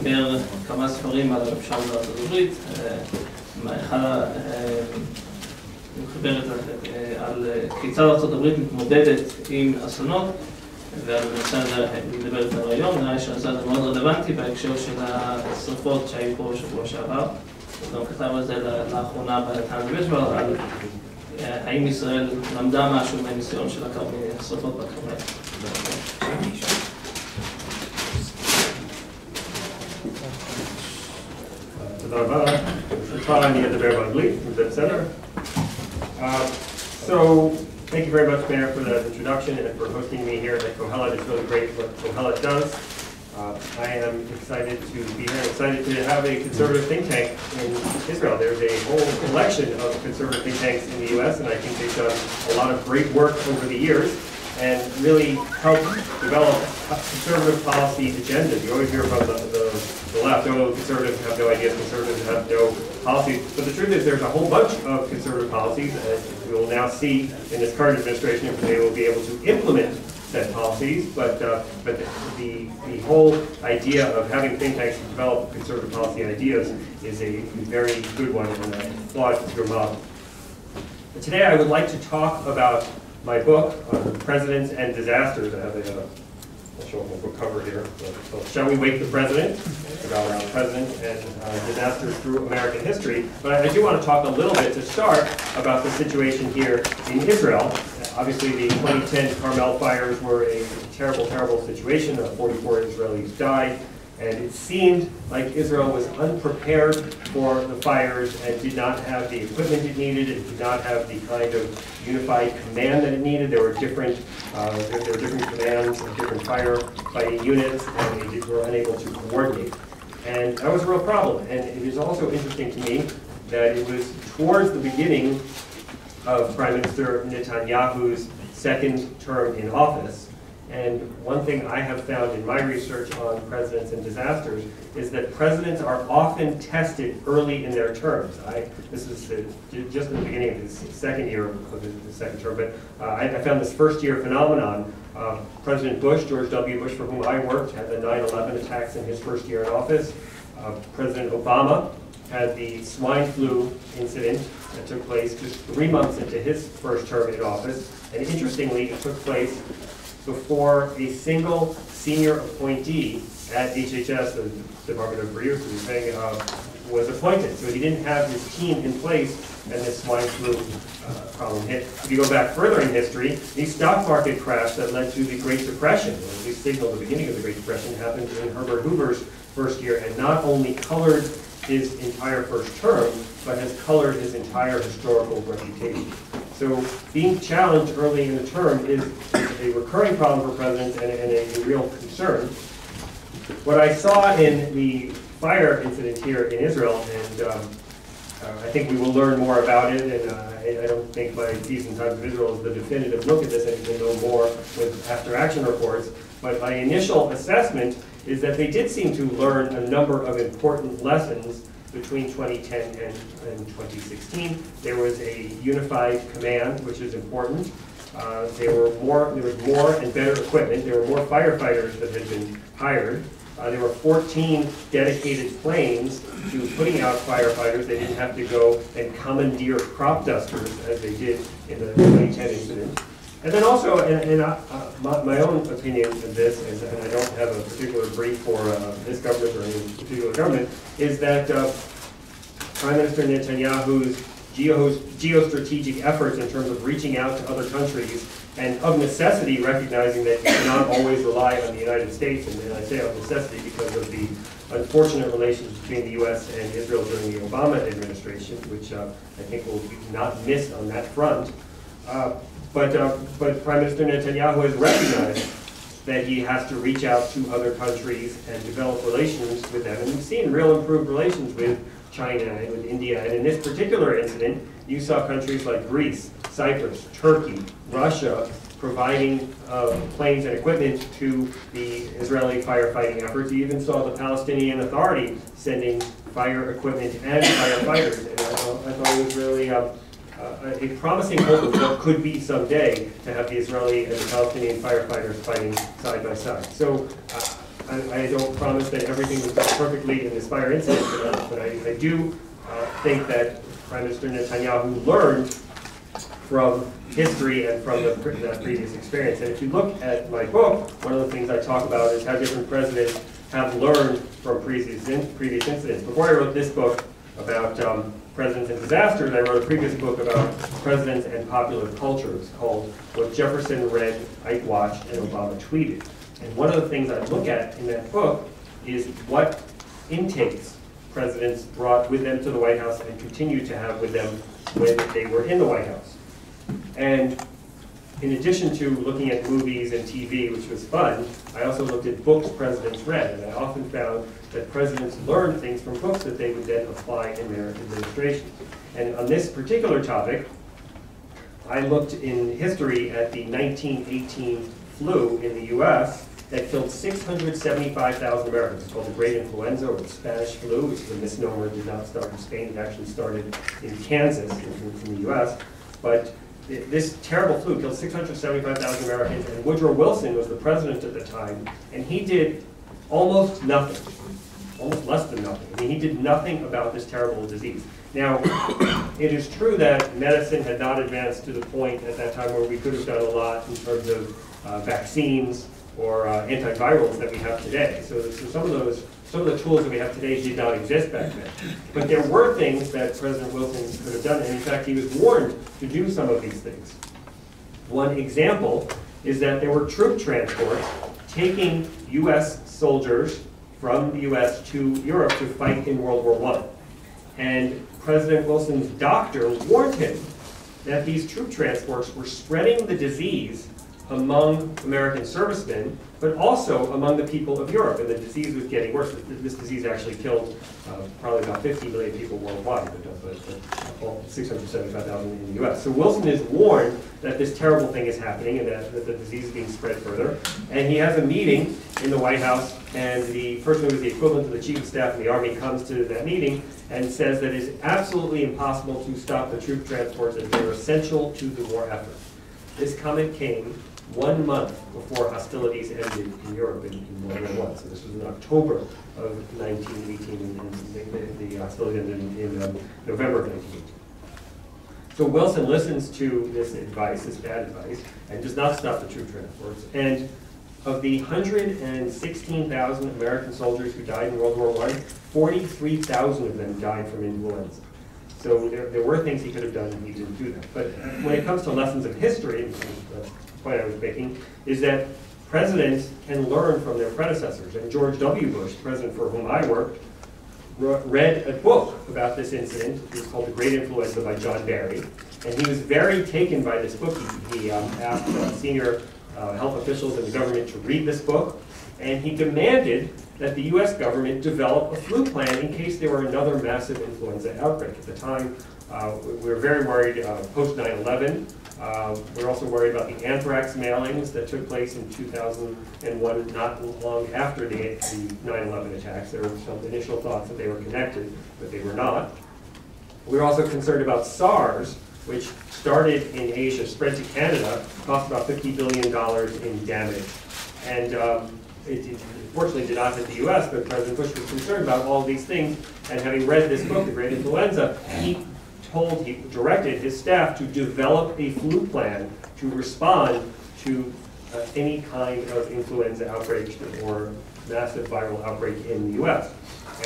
חיבר כמה ספרים על הממשל בארצות הברית. הוא חיבר על כיצד ארצות הברית מתמודדת עם אסונות, ועל הנושא הזה נדבר איתנו היום. נראה לי שהנושא הזה מאוד רלוונטי בהקשר של השרפות שהיו פה בשבוע שעבר. הוא גם כתב על זה לאחרונה בטלוויזיה, על האם ישראל למדה משהו מהניסיון של השרפות בכרמל. תודה רבה. ברשותך אני אדבר באנגלית, אם זה בסדר. So, thank you very much, Mayor, for that introduction and for hosting me here at Kohelet. It's really great what Kohelet does. I am excited to be here, excited to have a conservative think tank in Israel. There's a whole collection of conservative think tanks in the U.S., and I think they've done a lot of great work over the years and really helped develop conservative policy agendas. You always hear from the left, oh, conservatives have no ideas, conservatives have no policies. But the truth is there's a whole bunch of conservative policies, and we will now see in this current administration if they will be able to implement said policies. But the whole idea of having think tanks to develop conservative policy ideas is a very good one, and I applaud your model. But today I would like to talk about my book on presidents and disasters. I have I'll show my book cover here. So, Shall We Wake the President? About presidents and disasters through American history. But I do want to talk a little bit to start about the situation here in Israel. Obviously, the 2010 Carmel fires were a terrible, terrible situation. 44 Israelis died. And it seemed like Israel was unprepared for the fires and did not have the equipment it needed. It did not have the kind of unified command that it needed. There were different commands, different firefighting units, and they were unable to coordinate. And that was a real problem. And it is also interesting to me that it was towards the beginning of Prime Minister Netanyahu's second term in office. And one thing I have found in my research on presidents and disasters is that presidents are often tested early in their terms. This is just at the beginning of his second year of his second term, but I found this first year phenomenon. President Bush, George W. Bush, for whom I worked, had the 9/11 attacks in his first year in office. President Obama had the swine flu incident that took place just 3 months into his first term in office. And interestingly, it took place before a single senior appointee at HHS, the Department of Research, was appointed. So he didn't have his team in place, and this swine flu problem hit. If you go back further in history, the stock market crash that led to the Great Depression, or at least signaled the beginning of the Great Depression, happened in Herbert Hoover's first year, and not only colored his entire first term, but has colored his entire historical reputation. So being challenged early in the term is a recurring problem for presidents and a real concern. What I saw in the fire incident here in Israel, and I think we will learn more about it, and I don't think my Season Times of Israel is the definitive look at this, and we'll know more with after-action reports. But my initial assessment is that they did seem to learn a number of important lessons between 2010 and 2016. There was a unified command, which is important. There was more and better equipment. There were more firefighters that had been hired. There were 14 dedicated planes to putting out firefighters. They didn't have to go and commandeer crop dusters as they did in the 2010 incident. And then also, my own opinion of this, and I don't have a particular brief for this government or any particular government, is that Prime Minister Netanyahu's geostrategic efforts in terms of reaching out to other countries, and of necessity recognizing that you cannot always rely on the United States, and I say of necessity because of the unfortunate relations between the U.S. and Israel during the Obama administration, which I think will be not missed on that front. But Prime Minister Netanyahu has recognized that he has to reach out to other countries and develop relations with them. And we've seen real improved relations with China and with India. And in this particular incident, you saw countries like Greece, Cyprus, Turkey, Russia providing planes and equipment to the Israeli firefighting efforts. You even saw the Palestinian Authority sending fire equipment and firefighters. And I thought it was really a promising hope of what could be someday to have the Israeli and the Palestinian firefighters fighting side by side. So I don't promise that everything was done perfectly in this fire incident, but I do think that Prime Minister Netanyahu learned from history and from that previous experience. And if you look at my book, one of the things I talk about is how different presidents have learned from previous incidents. Before I wrote this book about presidents and disasters, I wrote a previous book about presidents and popular cultures called What Jefferson Read, Ike Watched, and Obama Tweeted. And one of the things I look at in that book is what intakes presidents brought with them to the White House and continue to have with them when they were in the White House. And in addition to looking at movies and TV, which was fun, I also looked at books presidents read, and I often found that presidents learned things from books that they would then apply in their administration. And on this particular topic, I looked in history at the 1918 flu in the US that killed 675,000 Americans. It's called the Great Influenza, or the Spanish flu, which is a misnomer. It did not start in Spain. It actually started in Kansas, in the US. But this terrible flu killed 675,000 Americans, and Woodrow Wilson was the president at the time, and he did almost nothing, almost less than nothing. I mean, he did nothing about this terrible disease. Now, it is true that medicine had not advanced to the point at that time where we could have done a lot in terms of vaccines or antivirals that we have today. So some of the tools that we have today did not exist back then. But there were things that President Wilson could have done, and in fact he was warned to do some of these things. One example is that there were troop transports taking US soldiers from the US to Europe to fight in World War I. And President Wilson's doctor warned him that these troop transports were spreading the disease among American servicemen, but also among the people of Europe, and the disease was getting worse. This disease actually killed probably about 50 million people worldwide, but 675,000 in the US. So Wilson is warned that this terrible thing is happening and that the disease is being spread further. And he has a meeting in the White House, and the person who is the equivalent of the chief of staff in the Army comes to that meeting and says that it is absolutely impossible to stop the troop transports as they are essential to the war effort. This comment came 1 month before hostilities ended in Europe in World War I. So this was in October of 1918, and the hostilities ended in November of 1918. So Wilson listens to this advice, this bad advice, and does not stop the troop transports. And of the 116,000 American soldiers who died in World War I, 43,000 of them died from influenza. So there were things he could have done, and he didn't do that. But when it comes to lessons of history, and the point I was making, is that presidents can learn from their predecessors. And George W. Bush, the president for whom I worked, read a book about this incident. It was called The Great Influenza by John Barry. And he was very taken by this book. He asked senior health officials in the government to read this book. And he demanded that the US government develop a flu plan in case there were another massive influenza outbreak. At the time, we were very worried post 9/11. We were also worried about the anthrax mailings that took place in 2001, not long after the 9/11 attacks. There were some initial thoughts that they were connected, but they were not. We were also concerned about SARS, which started in Asia, spread to Canada, cost about $50 billion in damage. And it fortunately did not hit the US, but President Bush was concerned about all these things. And having read this book, The Great Influenza, he directed his staff to develop a flu plan to respond to any kind of influenza outbreak or massive viral outbreak in the US.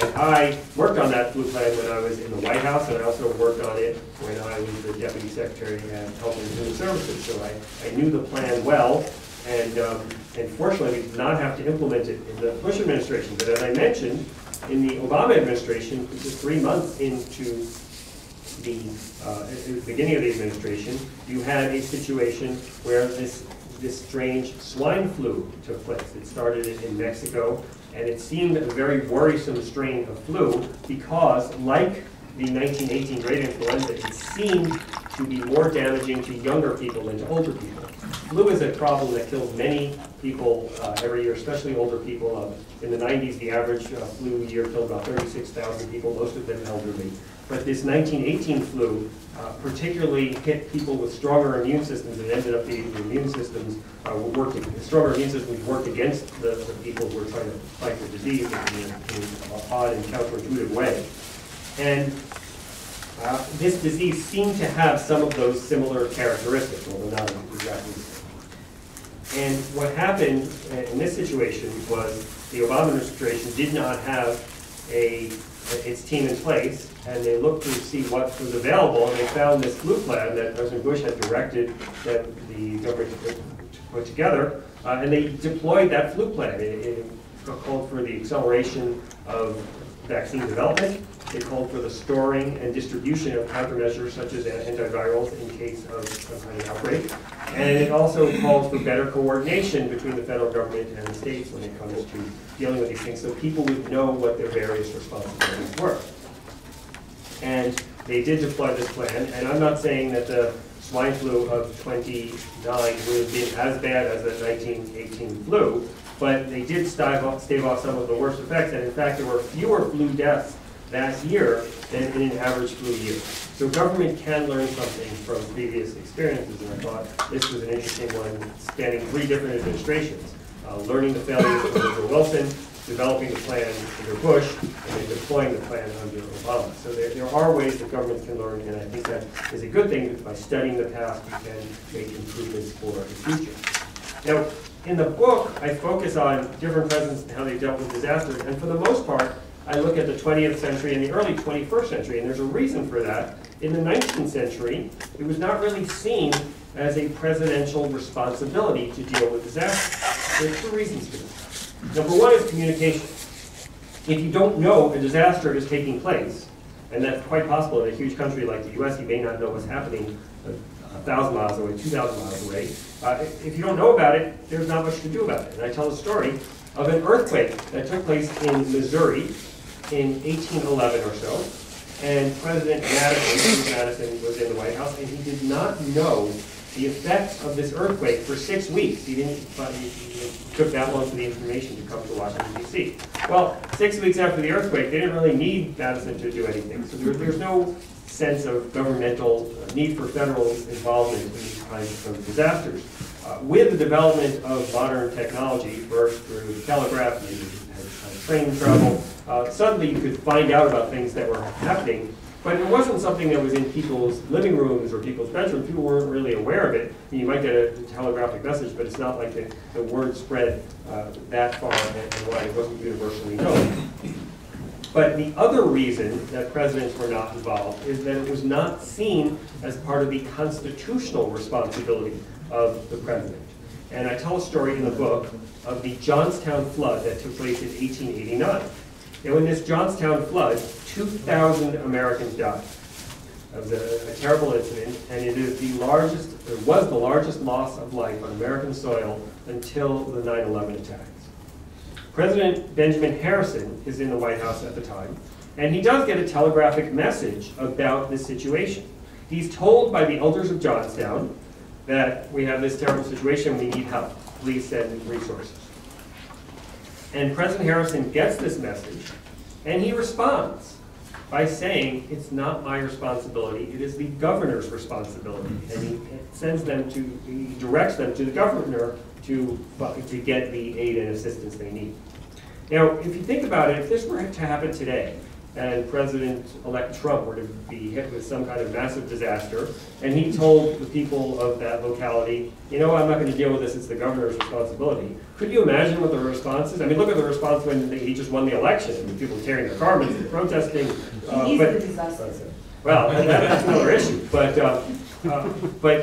And I worked on that flu plan when I was in the White House, and I also worked on it when I was the Deputy Secretary at Health and Human Services. So I knew the plan well, and fortunately we did not have to implement it in the Bush administration. But as I mentioned, in the Obama administration, which is 3 months into the beginning of the administration, you had a situation where this strange swine flu took place. It started in Mexico, and it seemed a very worrisome strain of flu because, like the 1918 Great Influenza, it seemed to be more damaging to younger people than to older people. flu is a problem that kills many people every year, especially older people. In the 90s, the average flu year killed about 36,000 people, most of them elderly. But this 1918 flu particularly hit people with stronger immune systems. It ended up being the immune systems stronger immune systems worked against the people who were trying to fight the disease in an odd and counterintuitive way. And this disease seemed to have some of those similar characteristics, although not exactly the same. And what happened in this situation was the Obama administration did not have its team in place, and they looked to see what was available, and they found this flu plan that President Bush had directed that the government to put together, and they deployed that flu plan. It called for the acceleration of vaccine development. It called for the storing and distribution of countermeasures such as antivirals in case of some kind of outbreak. And it also called for better coordination between the federal government and the states when it comes to dealing with these things, so people would know what their various responsibilities were. And they did deploy this plan, and I'm not saying that the swine flu of 29 would have been as bad as the 1918 flu, but they did stave off some of the worst effects, and in fact there were fewer flu deaths that year than in an average flu year. So government can learn something from previous experiences, and I thought this was an interesting one spanning 3 different administrations. Learning the failures of under Wilson, developing the plan under Bush, and then deploying the plan under Obama. So there are ways that governments can learn, and I think that is a good thing, because by studying the past, you can make improvements for the future. Now, in the book, I focus on different presidents and how they dealt with disasters, and for the most part, I look at the 20th century and the early 21st century, and there's a reason for that. In the 19th century, it was not really seen as a presidential responsibility to deal with disasters. There are 2 reasons for this. Number 1 is communication. If you don't know a disaster is taking place, and that's quite possible in a huge country like the US, you may not know what's happening 1,000 miles away, 2,000 miles away. If you don't know about it, there's not much to do about it. And I tell a story of an earthquake that took place in Missouri in 1811 or so, and President Madison was in the White House, and he did not know the effects of this earthquake for 6 weeks. He took that long for the information to come to Washington, D.C. Well, 6 weeks after the earthquake, they didn't really need Madison to do anything. So there's no sense of governmental need for federal involvement in these kinds of disasters. With the development of modern technology, first through the telegraph, maybe train travel, suddenly you could find out about things that were happening, but it wasn't something that was in people's living rooms or people's bedrooms. People weren't really aware of it. You might get a telegraphic message, but it's not like the word spread that far and wide. It wasn't universally known. But the other reason that presidents were not involved is that it was not seen as part of the constitutional responsibility of the president. And I tell a story in the book of the Johnstown flood that took place in 1889. Now, in this Johnstown flood, 2,000 Americans died. It was a terrible incident, and it was the largest loss of life on American soil until the 9/11 attacks. President Benjamin Harrison is in the White House at the time, and he does get a telegraphic message about this situation. He's told by the elders of Johnstown that we have this terrible situation, we need help. Please send resources. And President Harrison gets this message, and he responds by saying, it's not my responsibility, it is the governor's responsibility. And he directs them to the governor to get the aid and assistance they need. Now, if you think about it, if this were to happen today, and President-elect Trump were to be hit with some kind of massive disaster, and he told the people of that locality, you know, I'm not going to deal with this, it's the governor's responsibility. Could you imagine what the response is? I mean, look at the response when he just won the election. I mean, people tearing their garments and protesting. He's the disaster. Well, that's another issue. But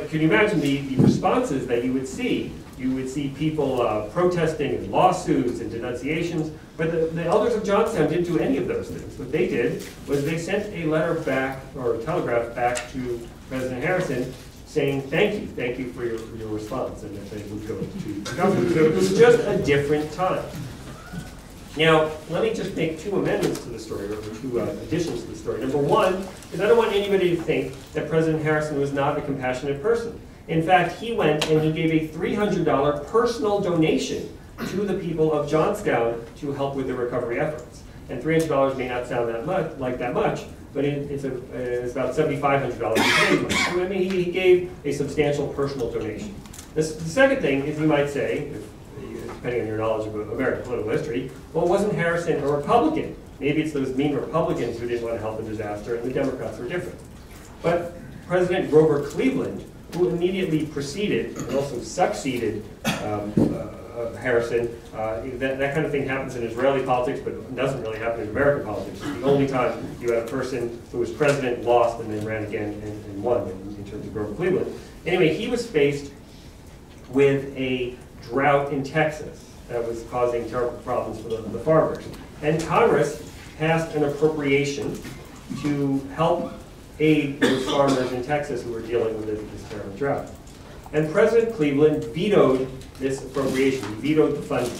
can you imagine the responses that you would see? You would see people protesting and lawsuits and denunciations. But the elders of Johnstown didn't do any of those things. What they did was they sent a letter back, or a telegraph back to President Harrison saying, thank you for your response, and that they would go to the government. So it was just a different time. Now, let me just make 2 amendments to the story, or 2 additions to the story. Number 1 is I don't want anybody to think that President Harrison was not a compassionate person. In fact, he went and he gave a $300 personal donation to the people of Johnstown to help with the recovery efforts. And $300 may not sound that much, but it's about $7,500 in today's money. So I mean, he gave a substantial personal donation. The second thing is, you might say, depending on your knowledge of American political history, well, wasn't Harrison a Republican? Maybe it's those mean Republicans who didn't want to help the disaster, and the Democrats were different. But President Grover Cleveland, who immediately preceded and also succeeded Harrison, that kind of thing happens in Israeli politics, but doesn't really happen in American politics. It's the only time you had a person who was president, lost, and then ran again and won in terms of Grover Cleveland. Anyway, he was faced with a drought in Texas that was causing terrible problems for the farmers. And Congress passed an appropriation to help aid those farmers in Texas who were dealing with this terrible drought. And President Cleveland vetoed this appropriation. He vetoed the funding.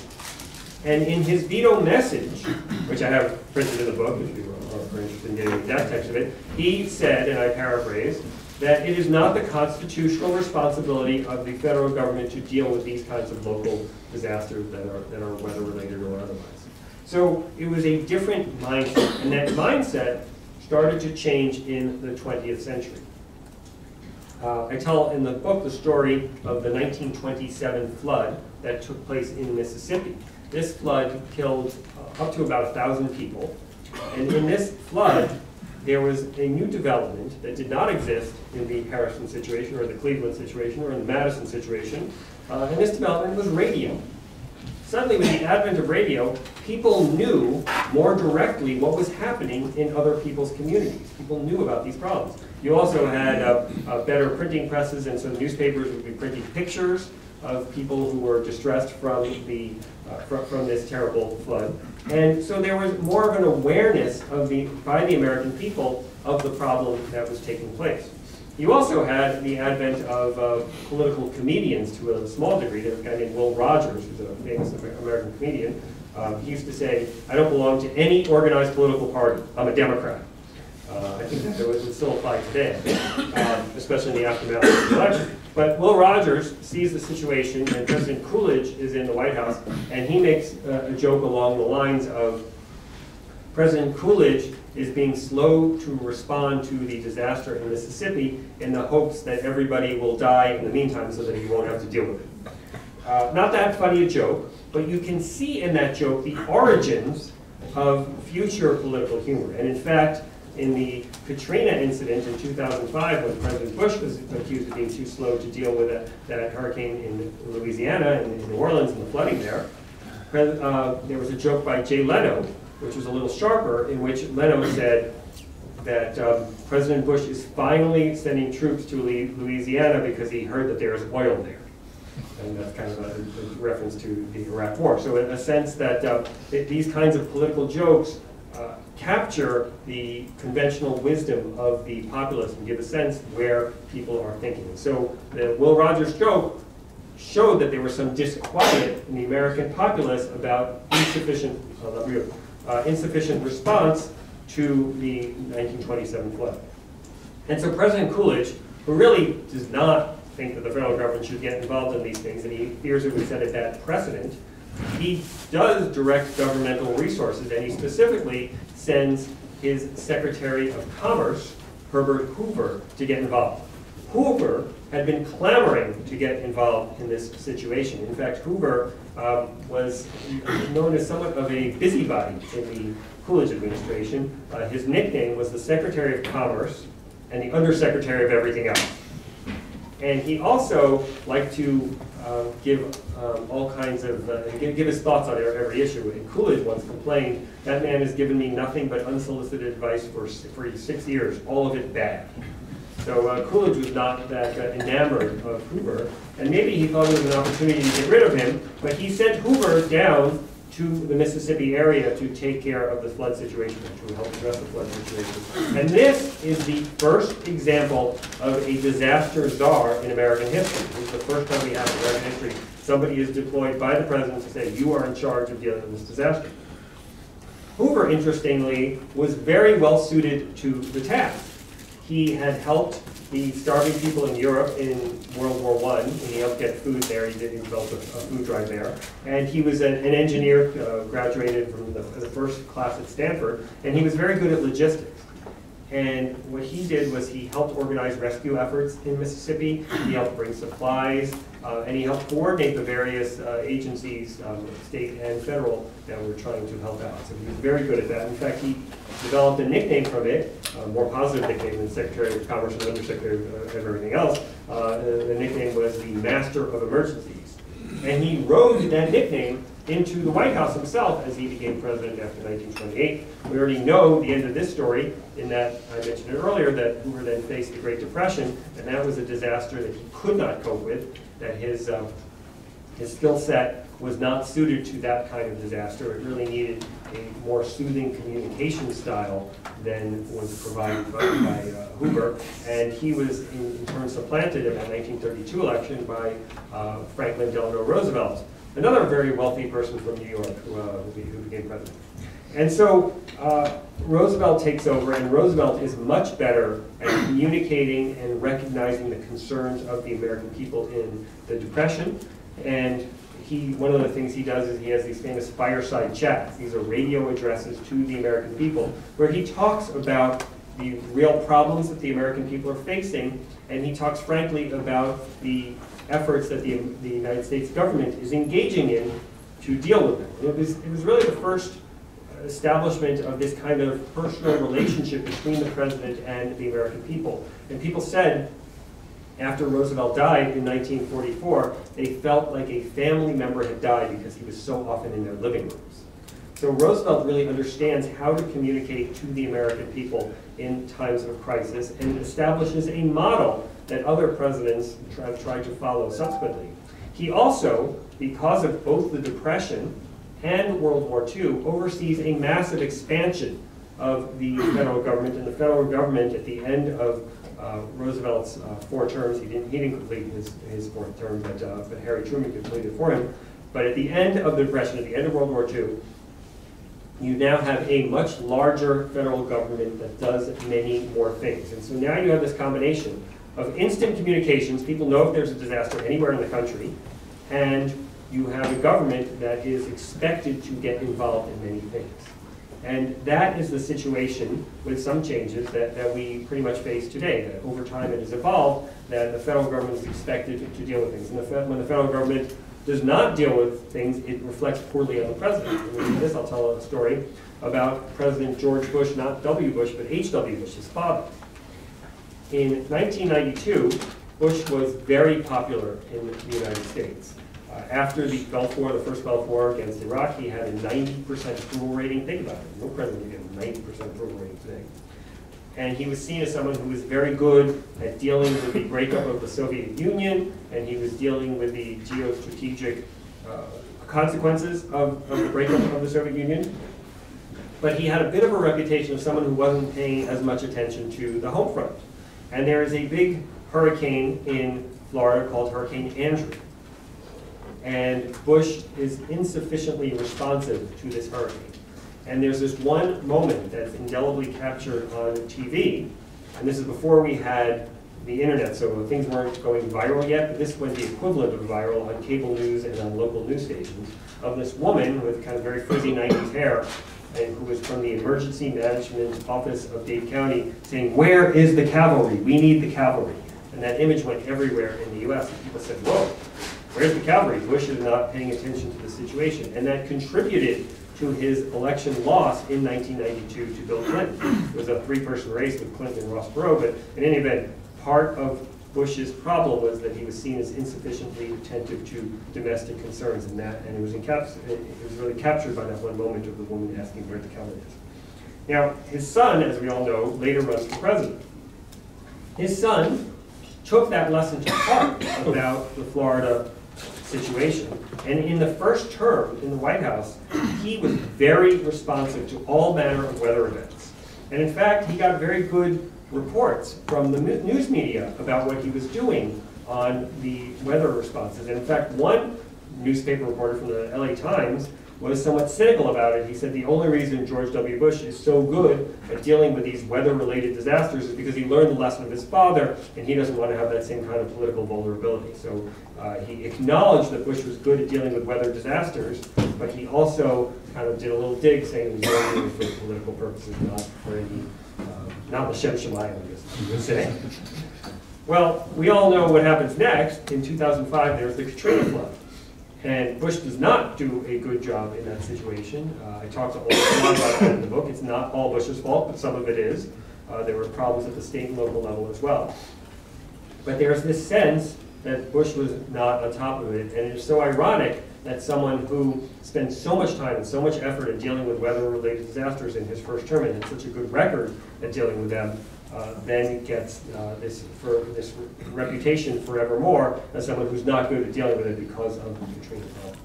And in his veto message, which I have printed in the book, if you are interested in getting the exact text of it, he said, and I paraphrase, that it is not the constitutional responsibility of the federal government to deal with these kinds of local disasters that are weather-related or otherwise. So it was a different mindset, and that mindset started to change in the 20th century. I tell in the book the story of the 1927 flood that took place in Mississippi. This flood killed up to about 1,000 people, and in this flood, there was a new development that did not exist in the Harrison situation, or the Cleveland situation, or in the Madison situation, and this development was radio. Suddenly, with the advent of radio, people knew more directly what was happening in other people's communities. People knew about these problems. You also had better printing presses, and so newspapers would be printing pictures of people who were distressed from this terrible flood. And so there was more of an awareness by the American people of the problem that was taking place. You also had the advent of political comedians to a small degree. There was a guy named Will Rogers, who's a famous American comedian. He used to say, "I don't belong to any organized political party. I'm a Democrat." I think that would still apply today, especially in the aftermath of the election. But Will Rogers sees the situation, and President Coolidge is in the White House, and he makes a joke along the lines of, President Coolidge is being slow to respond to the disaster in Mississippi in the hopes that everybody will die in the meantime so that he won't have to deal with it. Not that funny a joke, but you can see in that joke the origins of future political humor. And in fact, in the Katrina incident in 2005, when President Bush was accused of being too slow to deal with that hurricane in Louisiana and in New Orleans and the flooding there, there was a joke by Jay Leno, which was a little sharper, in which Leno said that President Bush is finally sending troops to Louisiana because he heard that there is oil there. And that's kind of a reference to the Iraq War. So in a sense that these kinds of political jokes capture the conventional wisdom of the populace and give a sense where people are thinking. So the Will Rogers joke showed that there was some disquiet in the American populace about insufficient response to the 1927 flood. And so President Coolidge, who really does not think that the federal government should get involved in these things, and he fears it would set a bad precedent, he does direct governmental resources, and he specifically sends his Secretary of Commerce, Herbert Hoover, to get involved. Hoover had been clamoring to get involved in this situation. In fact, Hoover was known as somewhat of a busybody in the Coolidge administration. His nickname was the Secretary of Commerce and the Undersecretary of everything else. And he also liked to give all kinds of, give his thoughts on every issue. And Coolidge once complained, "That man has given me nothing but unsolicited advice for 6 years, all of it bad." So Coolidge was not that enamored of Hoover, and maybe he thought it was an opportunity to get rid of him, but he sent Hoover down to the Mississippi area to take care of the flood situation, to help address the flood situation. And this is the first example of a disaster czar in American history. This is the first time we have in American history somebody is deployed by the president to say, you are in charge of dealing with this disaster. Hoover, interestingly, was very well suited to the task. He had helped the starving people in Europe in World War I, and he helped get food there. He developed a food drive there. And he was an engineer, graduated from the first class at Stanford, and he was very good at logistics. And what he did was he helped organize rescue efforts in Mississippi, he helped bring supplies, and he helped coordinate the various agencies, state and federal, that were trying to help out. So he was very good at that. In fact, he developed a nickname from it, a more positive nickname than Secretary of Commerce and Undersecretary of everything else. The nickname was the Master of Emergencies. And he rode that nickname into the White House himself as he became president after 1928. We already know the end of this story in that I mentioned it earlier that Hoover then faced the Great Depression, and that was a disaster that he could not cope with, that his skill set was not suited to that kind of disaster. It really needed a more soothing communication style than was provided by Hoover. And he was in turn supplanted in that 1932 election by Franklin Delano Roosevelt, another very wealthy person from New York who became president. And so Roosevelt takes over, and Roosevelt is much better at communicating and recognizing the concerns of the American people in the Depression. And one of the things he does is he has these famous fireside chats. These are radio addresses to the American people, where he talks about the real problems that the American people are facing, and he talks frankly about the efforts that the United States government is engaging in to deal with them. And it was really the first establishment of this kind of personal relationship between the president and the American people. And people said, after Roosevelt died in 1944, they felt like a family member had died because he was so often in their living rooms. So Roosevelt really understands how to communicate to the American people in times of crisis and establishes a model that other presidents have tried to follow subsequently. He also, because of both the Depression and World War II, oversees a massive expansion of the federal government, and the federal government at the end of Roosevelt's 4 terms, he didn't complete his 4th term, but Harry Truman completed it for him. But at the end of the Depression, at the end of World War II, you now have a much larger federal government that does many more things. And so now you have this combination of instant communications. People know if there's a disaster anywhere in the country, and you have a government that is expected to get involved in many things. And that is the situation with some changes that we pretty much face today, that over time it has evolved, that the federal government is expected to deal with things. And when the federal government does not deal with things, it reflects poorly on the president. And with this, I'll tell a story about President George Bush, not W. Bush, but H.W. Bush, his father. In 1992, Bush was very popular in the United States. After the Gulf War, the first Gulf War against Iraq, he had a 90% approval rating. Think about it. No president can get a 90% approval rating today. And he was seen as someone who was very good at dealing with the breakup of the Soviet Union, and he was dealing with the geostrategic consequences of the breakup of the Soviet Union. But he had a bit of a reputation of someone who wasn't paying as much attention to the home front. And there is a big hurricane in Florida called Hurricane Andrew. And Bush is insufficiently responsive to this hurricane. And there's this one moment that's indelibly captured on TV, and this is before we had the internet, so things weren't going viral yet, but this went the equivalent of viral on cable news and on local news stations, of this woman with kind of very frizzy 90s hair, and who was from the Emergency Management Office of Dade County, saying, "Where is the cavalry? We need the cavalry." And that image went everywhere in the US, and people said, "Whoa, where's the cavalry?" Bush is not paying attention to the situation. And that contributed to his election loss in 1992 to Bill Clinton. It was a 3-person race with Clinton and Ross Perot, but in any event, part of Bush's problem was that he was seen as insufficiently attentive to domestic concerns, and it was really captured by that one moment of the woman asking where the cavalry is. Now, his son, as we all know, later runs for president. His son took that lesson to heart about the Florida situation. And in the first term in the White House, he was very responsive to all manner of weather events. And in fact, he got very good reports from the news media about what he was doing on the weather responses. And in fact, one newspaper reporter from the LA Times was somewhat cynical about it. He said the only reason George W. Bush is so good at dealing with these weather-related disasters is because he learned the lesson of his father, and he doesn't want to have that same kind of political vulnerability. So he acknowledged that Bush was good at dealing with weather disasters, but he also kind of did a little dig saying he was only doing it for political purposes, not for any, not L'Shem Shemayim, I guess you would say. Well, we all know what happens next. In 2005, there's the Katrina flood. And Bush does not do a good job in that situation. I talked a lot about that in the book. It's not all Bush's fault, but some of it is. There were problems at the state and local level as well. But there's this sense that Bush was not on top of it, and it is so ironic that someone who spent so much time and so much effort in dealing with weather-related disasters in his first term and had such a good record at dealing with them, then gets this reputation forevermore as someone who's not good at dealing with it because of the Katrina flood.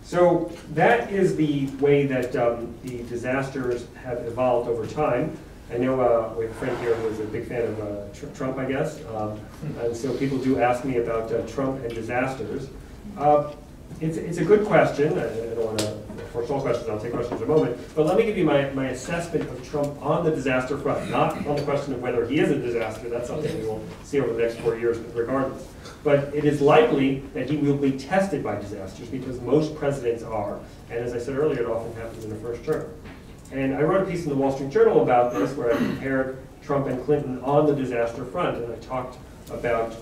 So that is the way that the disasters have evolved over time. I know we have a friend here who is a big fan of Trump, I guess, and so people do ask me about Trump and disasters. It's a good question. I don't want to force all questions. I'll take questions in a moment. But let me give you my assessment of Trump on the disaster front, not on the question of whether he is a disaster. That's something we will see over the next 4 years regardless. But it is likely that he will be tested by disasters because most presidents are. And as I said earlier, it often happens in the first term. And I wrote a piece in the Wall Street Journal about this where I compared Trump and Clinton on the disaster front, and I talked about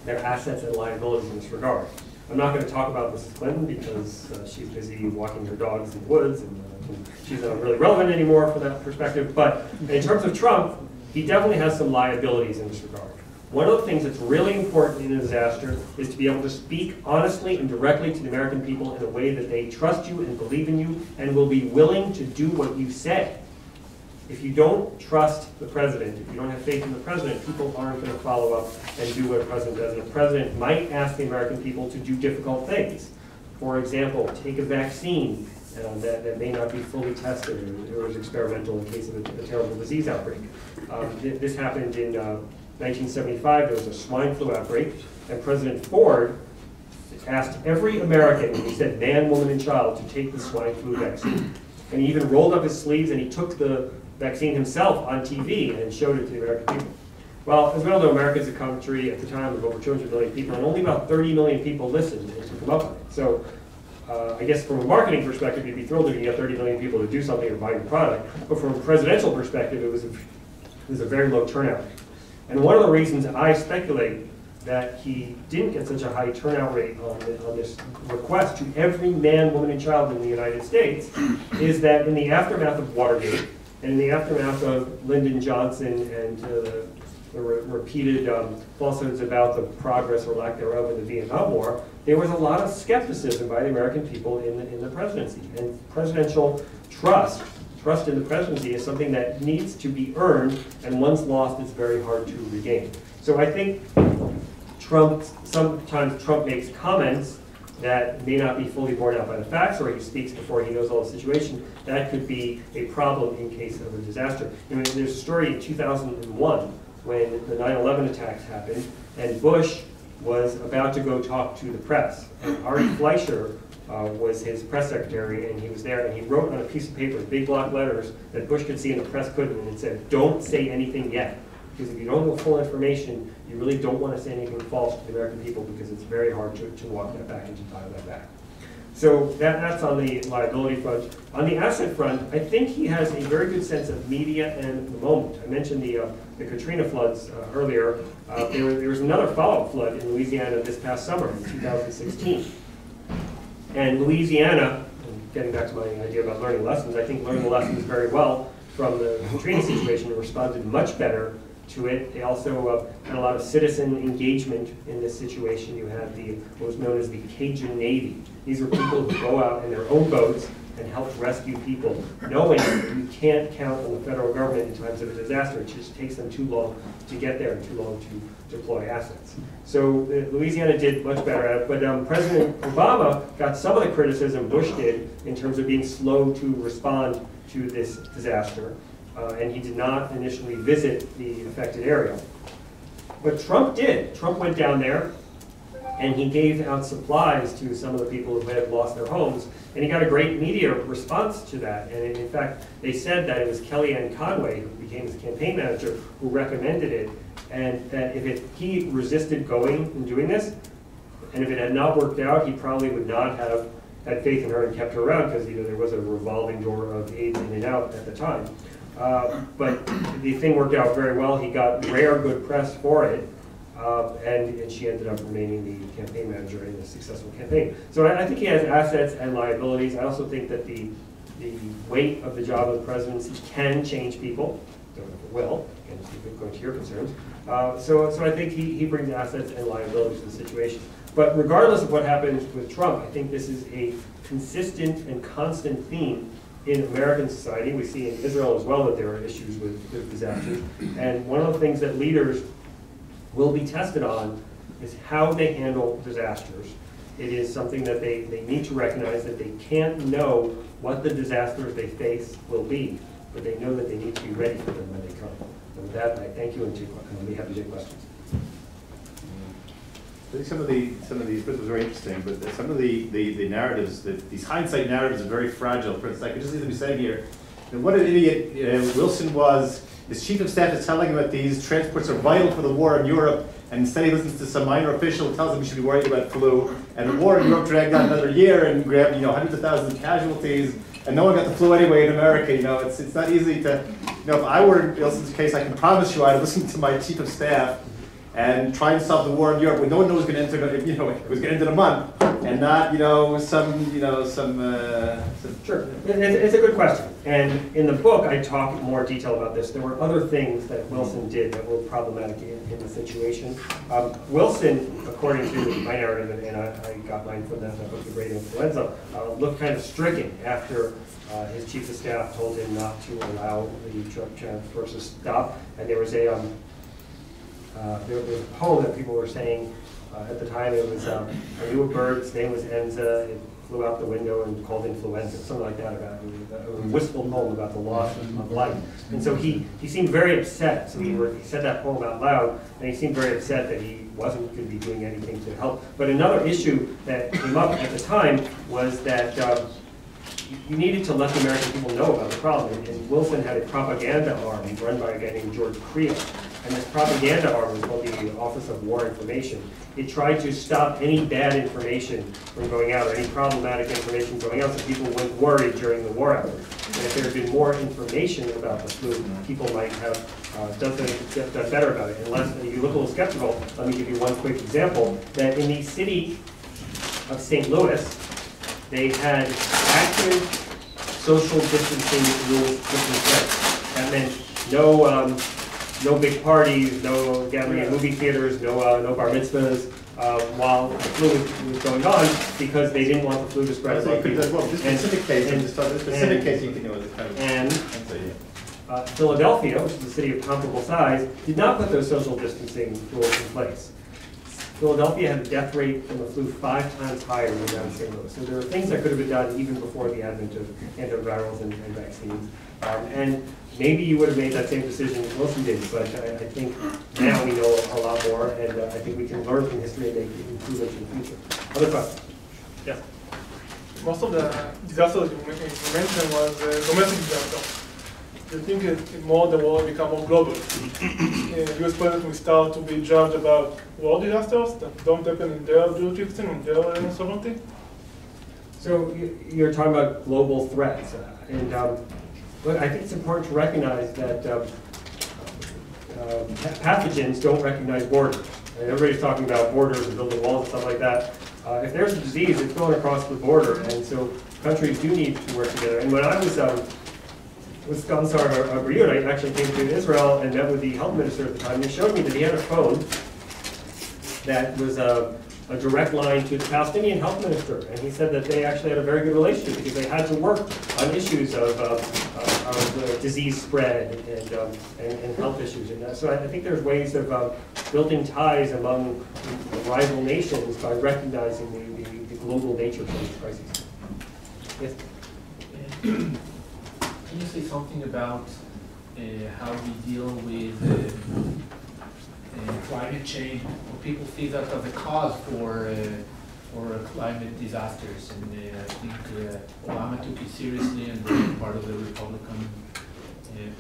their assets and liabilities in this regard. I'm not going to talk about Mrs. Clinton because she's busy walking her dogs in the woods, and she's not really relevant anymore from that perspective. But in terms of Trump, he definitely has some liabilities in this regard. One of the things that's really important in a disaster is to be able to speak honestly and directly to the American people in a way that they trust you and believe in you and will be willing to do what you say. If you don't trust the president, if you don't have faith in the president, people aren't going to follow up and do what a president does. And the president might ask the American people to do difficult things. For example, take a vaccine that may not be fully tested or is experimental in case of a terrible disease outbreak. This happened in 1975. There was a swine flu outbreak, and President Ford asked every American, he said man, woman, and child, to take the swine flu vaccine. And he even rolled up his sleeves and he took the vaccine himself on TV and showed it to the American people. Well, as we all know, America is a country at the time of over 200 million people, and only about 30 million people listened and took them up on it. So I guess from a marketing perspective, you'd be thrilled if you get 30 million people to do something or buy your product. But from a presidential perspective, it was a very low turnout. And one of the reasons I speculate that he didn't get such a high turnout rate on this request to every man, woman, and child in the United States is that in the aftermath of Watergate and in the aftermath of Lyndon Johnson and the repeated falsehoods about the progress or lack thereof in the Vietnam War, there was a lot of skepticism by the American people in the presidency. And presidential trust in the presidency is something that needs to be earned, and once lost, it's very hard to regain. So I think sometimes Trump makes comments that may not be fully borne out by the facts, or he speaks before he knows all the situation. That could be a problem in case of a disaster. I mean, there's a story in 2001 when the 9/11 attacks happened, and Bush was about to go talk to the press. And Ari Fleischer was his press secretary, and he was there, and he wrote on a piece of paper, big block letters, that Bush could see and the press couldn't, and it said, "Don't say anything yet." Because if you don't know full information, you really don't want to say anything false to the American people because it's very hard to walk that back and to tie that back. So that's on the liability front. On the asset front, I think he has a very good sense of media and the moment. I mentioned the Katrina floods earlier. There was another follow-up flood in Louisiana this past summer in 2016. And Louisiana, getting back to my idea about learning lessons, I think learning the lessons very well from the Katrina situation and responded much better to it. They also had a lot of citizen engagement in this situation. You had what was known as the Cajun Navy. These were people who go out in their own boats and help rescue people, knowing you can't count on the federal government in times of a disaster. It just takes them too long to get there and too long to deploy assets. So Louisiana did much better at it, but President Obama got some of the criticism Bush did in terms of being slow to respond to this disaster. And he did not initially visit the affected area. But Trump did. Trump went down there, and he gave out supplies to some of the people who had lost their homes. And he got a great media response to that. And in fact, they said that it was Kellyanne Conway, who became his campaign manager, who recommended it, and that if he resisted going and doing this, and if it had not worked out, he probably would not have had faith in her and kept her around, because there was a revolving door of aides in and out at the time. But the thing worked out very well. He got rare good press for it, and she ended up remaining the campaign manager in a successful campaign. So I think he has assets and liabilities. I also think that the weight of the job of the presidency can change people. Don't know if it will, again, going to your concerns. So I think he brings assets and liabilities to the situation. But regardless of what happens with Trump, I think this is a consistent and constant theme in American society. We see in Israel as well that there are issues with disasters. And one of the things that leaders will be tested on is how they handle disasters. It is something that they need to recognize, that they can't know what the disasters they face will be, but they know that they need to be ready for them when they come. And with that, I thank you, and I'll be happy to take questions. I think some of these bits was very interesting, but some of the narratives, these hindsight narratives are very fragile. For instance, I could just easily be saying here, what an idiot Wilson was. His chief of staff is telling him that these transports are vital for the war in Europe, and instead he listens to some minor official who tells him he should be worried about flu. And the war in Europe dragged on another year and grabbed hundreds of thousands of casualties, and no one got the flu anyway in America. It's not easy to, if I were in Wilson's case, I can promise you I'd listen to my chief of staff and try and solve the war in Europe when no one knows it's going to end. It was going to end in a month, and not some. Sure, it's a good question. And in the book, I talk in more detail about this. There were other things that Wilson did that were problematic in the situation. Wilson, according to my narrative, and I got mine from that book, The Great Influenza, looked kind of stricken after his chief of staff told him not to allow the truck transports to stop. And there was a poem that people were saying at the time. It was I knew a bird, its name was Enza. It flew out the window and called influenza, something like that. About it was a wistful poem about the loss of life. And so he seemed very upset. So he said that poem out loud, and he seemed very upset that he wasn't going to be doing anything to help. But another issue that came up at the time was that you needed to let the American people know about the problem. And Wilson had a propaganda arm run by a guy named George Creel. And this propaganda arm was called the Office of War Information. It tried to stop any bad information from going out, or any problematic information going out, so people weren't worried during the war effort. And if there had been more information about the flu, people might have done better about it. Unless you look a little skeptical, let me give you one quick example. That in the city of St. Louis, they had active social distancing rules put in place. That meant no big parties, no gathering at movie theaters, no bar mitzvahs while the flu was going on, because they didn't want the flu to spread. Philadelphia, which is a city of comparable size, did not put those social distancing rules in place. Philadelphia had a death rate from the flu 5 times higher than down in St. Louis. So there are things that could have been done even before the advent of antivirals and vaccines. And maybe you would have made that same decision as Wilson did, but I think now we know a lot more, and I think we can learn from history and make improvements in the future. Other questions? Yes? Most of the disasters you mentioned was domestic disaster. Do you think it more the war become more global? U.S. president will start to be judged about war disasters that don't happen in their jurisdiction, in their sovereignty? So you're talking about global threats, but I think it's important to recognize that pathogens don't recognize borders. And everybody's talking about borders and building walls and stuff like that. If there's a disease, it's going across the border, and so countries do need to work together. And when I was with Commissar Briot, I actually came to Israel and met with the health minister at the time. He showed me that he had a phone that was a direct line to the Palestinian health minister, and he said that they actually had a very good relationship because they had to work on issues of disease spread and health issues. And so I think there's ways of building ties among rival nations by recognizing the global nature of these crises. Yes? Can you say something about how we deal with climate change? When people see that as a cause for for climate disasters, and I think Obama took it seriously, and part of the Republican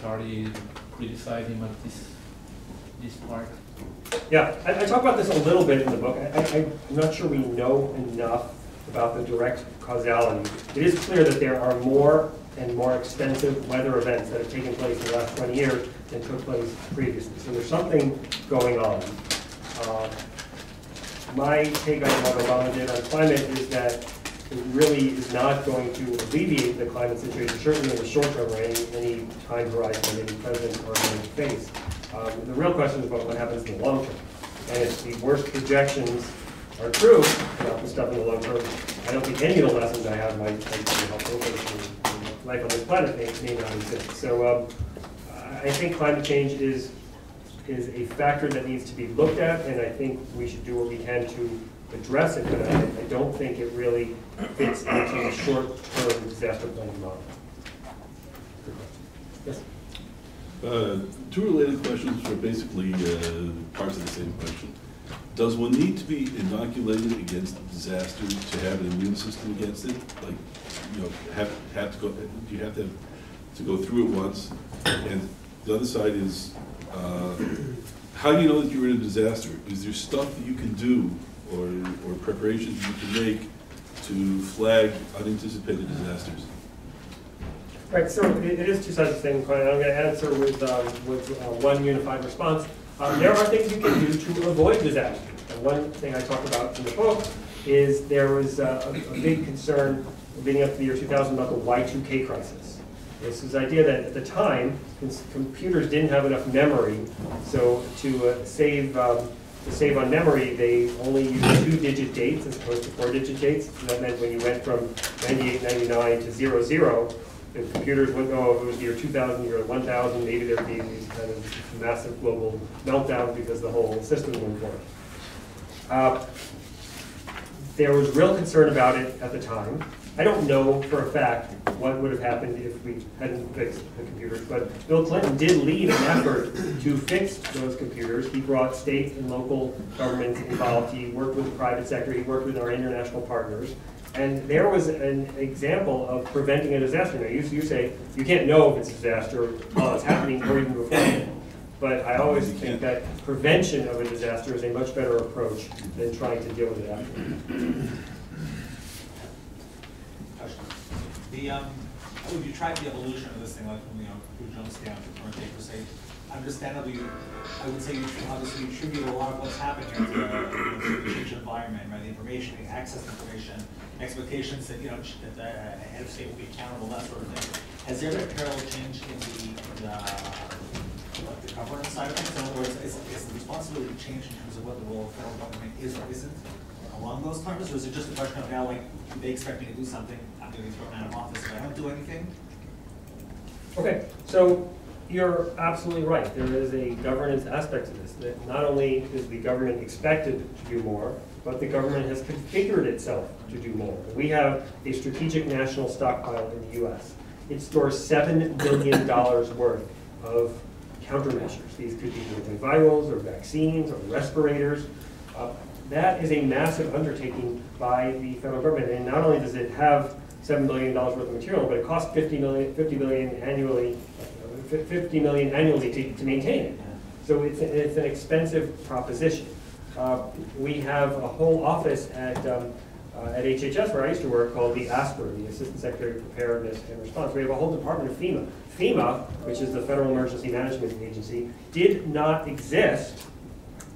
Party criticized him at this part. Yeah, I talk about this a little bit in the book. I'm not sure we know enough about the direct causality. It is clear that there are more and more extensive weather events that have taken place in the last 20 years than took place previously. So there's something going on. My take on what Obama did on climate is that it really is not going to alleviate the climate situation, certainly in the short term or any time horizon that any president are going to face. The real question is about what happens in the long term. And if the worst projections are true about the stuff in the long term, I don't think any of the lessons I have might be helpful, because life on this planet may not exist. So I think climate change is a factor that needs to be looked at, and I think we should do what we can to address it, but I don't think it really fits into a short-term disaster planning model. Yes? Two related questions for basically parts of the same question. Does one need to be inoculated against disaster to have an immune system against it? Like, you know, have to go? Do you have to go through it once? And the other side is, how do you know that you're in a disaster? Is there stuff that you can do or preparations you can make to flag unanticipated disasters? Right, so it is two sides of the same coin. I'm going to answer with one unified response. There are things you can do to avoid disaster. And one thing I talk about in the book is there was a big concern leading up to the year 2000 about the Y2K crisis. This is the idea that at the time, computers didn't have enough memory, so to save on memory, they only used 2-digit dates as opposed to 4-digit dates. So that meant when you went from 9899 to 00, the computers wouldn't know if it was the year 2000, year 1000, maybe there would be these kind of massive global meltdowns because the whole system wouldn't work. There was real concern about it at the time. I don't know for a fact what would have happened if we hadn't fixed the computers, but Bill Clinton did lead an effort to fix those computers. He brought state and local governments involved. He worked with the private sector. He worked with our international partners. And there was an example of preventing a disaster. Now, you say you can't know if it's a disaster while it's happening or even before. But I always think that prevention of a disaster is a much better approach than trying to deal with it after. Would you track the evolution of this thing, like from who jumps down to current day per se? Understandably, I would say you obviously attribute a lot of what's happened here to the changed environment, right? The information, the access to information, expectations that that the head of state will be accountable, that sort of thing. Has there been a parallel change in the governance side of things? In other words, is the responsibility changed in terms of what the role of federal government is or isn't along those terms, or is it just a question of now, like, they expect me to do something, I'm going to be thrown out of office if I don't do anything? Okay, so you're absolutely right. There is a governance aspect to this. That not only is the government expected to do more, but the government has configured itself to do more. We have a strategic national stockpile in the U.S. It stores $7 billion worth of countermeasures. These could be antivirals or vaccines or respirators. That is a massive undertaking by the federal government. And not only does it have $7 billion worth of material, but it costs $50 million annually to maintain it. So it's an expensive proposition. We have a whole office at HHS where I used to work called the ASPR, the Assistant Secretary of Preparedness and Response. We have a whole department of FEMA. FEMA, which is the Federal Emergency Management Agency, did not exist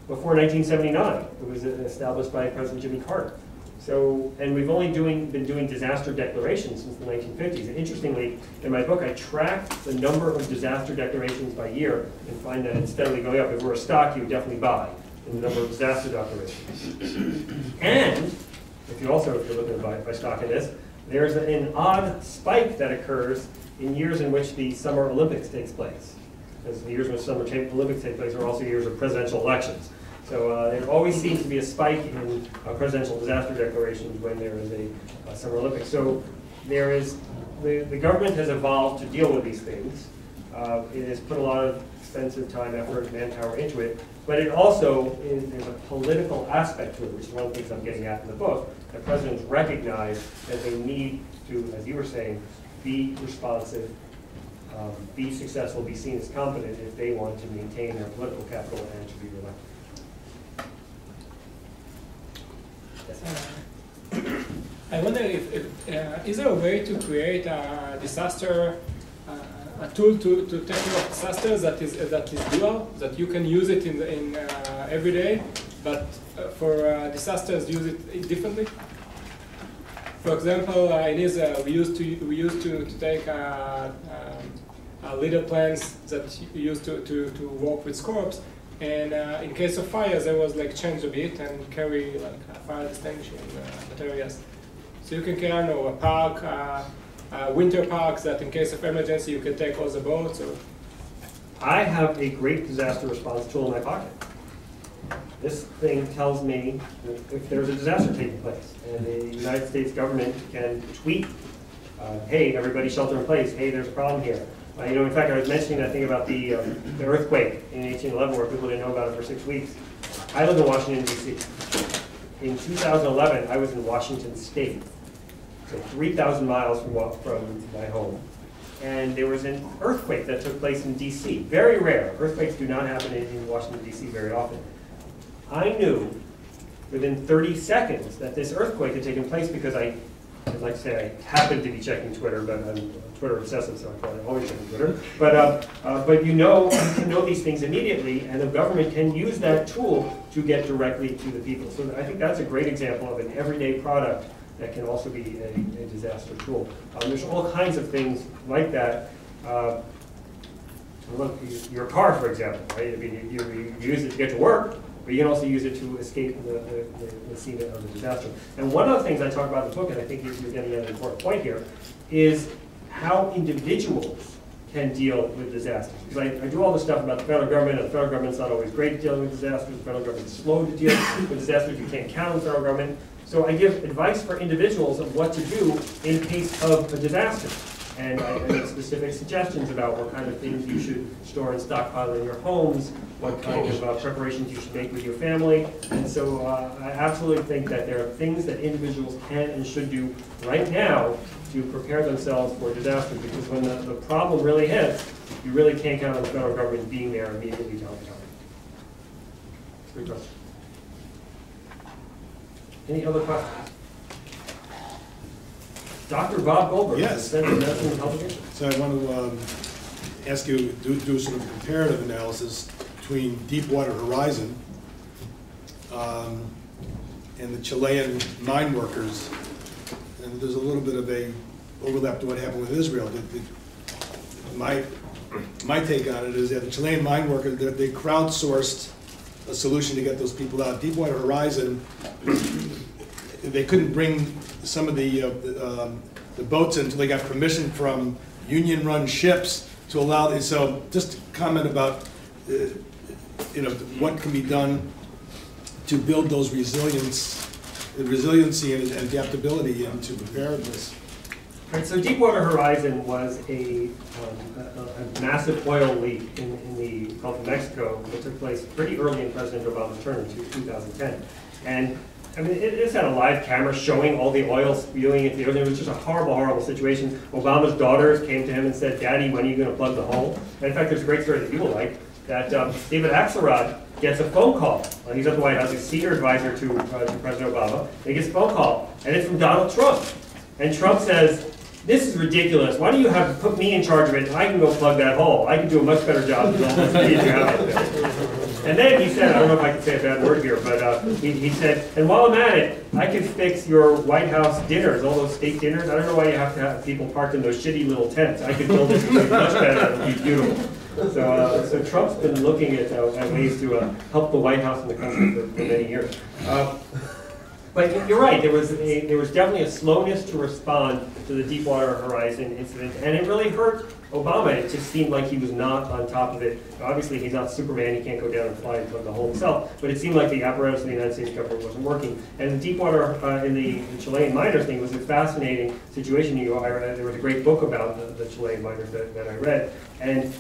before 1979. It was established by President Jimmy Carter. So, and we've only been doing disaster declarations since the 1950s. And interestingly, in my book, I tracked the number of disaster declarations by year and find that it's steadily going up. If we're a stock, you would definitely buy in the number of disaster declarations. And if you're looking to buy stock in this, there's an odd spike that occurs in years in which the Summer Olympics takes place. Because the years in which Summer Olympics take place are also years of presidential elections. So there always seems to be a spike in presidential disaster declarations when there is a Summer Olympics. So there is, the government has evolved to deal with these things. It has put a lot of expensive time, effort, manpower into it. But it also is, there's a political aspect to it, which is one of the things I'm getting at in the book, that presidents recognize that they need to, as you were saying, be responsive, be successful, be seen as competent if they want to maintain their political capital and to be reelected. Yes. I wonder if is there a way to create a disaster, a tool to take care of disasters that is dual, that you can use it in every day, but for disasters use it differently? For example, in Israel, we used to take little planes that you used to work with scopes, and in case of fires, there was like change a bit and carry like fire extinguishing materials. So you can carry a park, winter parks that in case of emergency you can take all the boats. Or I have a great disaster response tool in my pocket. This thing tells me if there's a disaster taking place, and the United States government can tweet, hey, everybody shelter in place, hey, there's a problem here. You know, in fact, I was mentioning that thing about the earthquake in 1811 where people didn't know about it for 6 weeks. I live in Washington, D.C. In 2011, I was in Washington State, so 3,000 miles from my home. And there was an earthquake that took place in D.C. Very rare. Earthquakes do not happen in Washington, D.C. very often. I knew within 30 seconds that this earthquake had taken place because I'd like to say I happened to be checking Twitter, but I'm Twitter obsessive, so I'm probably always checking Twitter. But you can know these things immediately, and the government can use that tool to get directly to the people. So I think that's a great example of an everyday product that can also be a disaster tool. There's all kinds of things like that. Look, your car, for example, right? I mean, you use it to get to work, but you can also use it to escape the scene of the disaster. And one of the things I talk about in the book, and I think you're getting at an important point here, is how individuals can deal with disasters. Because I do all this stuff about the federal government, and the federal government's not always great at dealing with disasters. The federal government's slow to deal with disasters. You can't count on the federal government. So I give advice for individuals of what to do in case of a disaster. And I make specific suggestions about what kind of things you should store and stockpile in your homes, what kind of preparations you should make with your family. And so I absolutely think that there are things that individuals can and should do right now to prepare themselves for disaster, because when the problem really hits, you really can't count on the federal government being there immediately to help you out. Good question. Any other questions? Dr. Bob Goldberg. Yes. Center for Medicine and Publication. So I want to ask you to do sort of a comparative analysis between Deepwater Horizon and the Chilean mine workers. And there's a little bit of a overlap to what happened with Israel. My take on it is that the Chilean mine workers, they crowdsourced a solution to get those people out. Deepwater Horizon, they couldn't bring some of the boats in until they got permission from union-run ships to allow this. So just comment about what can be done to build those resiliency and adaptability into preparedness. Right, so Deepwater Horizon was a massive oil leak in the Gulf of Mexico that took place pretty early in President Obama's term in 2010. And I mean, it's had a live camera showing all the oil spewing into the ocean. It was just a horrible, horrible situation. Obama's daughters came to him and said, "Daddy, when are you going to plug the hole?" And in fact, there's a great story that you will like, that David Axelrod gets a phone call. He's at the White House, he's senior advisor to President Obama. And he gets a phone call, and it's from Donald Trump. And Trump says, "This is ridiculous. Why do you have to put me in charge of it? I can go plug that hole. I can do a much better job than all this speed you have out there." And then he said, I don't know if I can say a bad word here, but he said, "And while I'm at it, I can fix your White House dinners, all those state dinners. I don't know why you have to have people parked in those shitty little tents. I could build it to be much better. It would be beautiful." So Trump's been looking at ways to help the White House and the country for many years. But you're right, there was definitely a slowness to respond to the Deepwater Horizon incident, and it really hurt Obama. It just seemed like he was not on top of it. Obviously, he's not Superman, he can't go down and fly and plug the hole himself, but it seemed like the apparatus of the United States government wasn't working. And the Deepwater in the Chilean miners thing was a fascinating situation. There was a great book about the Chilean miners that I read, and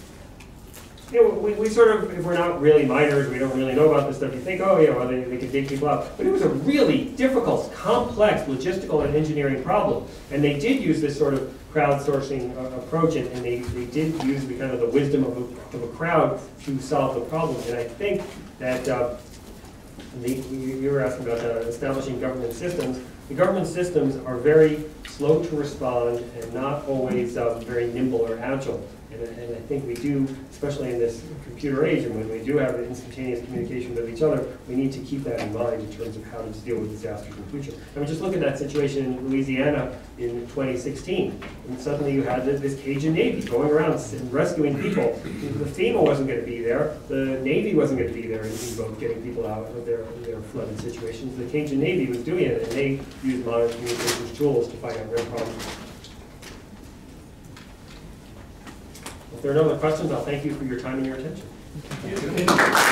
you know, we sort of, if we're not really miners, we don't really know about this stuff, you think, oh yeah, well they could dig people out. But it was a really difficult, complex logistical and engineering problem. And they did use this sort of crowdsourcing approach, and they did use the kind of the wisdom of a crowd to solve the problem. And I think that you were asking about establishing government systems. The government systems are very slow to respond and not always very nimble or agile. And I think we do, especially in this computer age, and when we do have instantaneous communication with each other, we need to keep that in mind in terms of how to deal with disasters in the future. I mean, just look at that situation in Louisiana in 2016. And suddenly you had this Cajun Navy going around and rescuing people. The FEMA wasn't going to be there. The Navy wasn't going to be there in both getting people out of their flooded situations. The Cajun Navy was doing it, and they used modern communications tools to find out real problems. If there are no other questions, I'll thank you for your time and your attention. Thank you.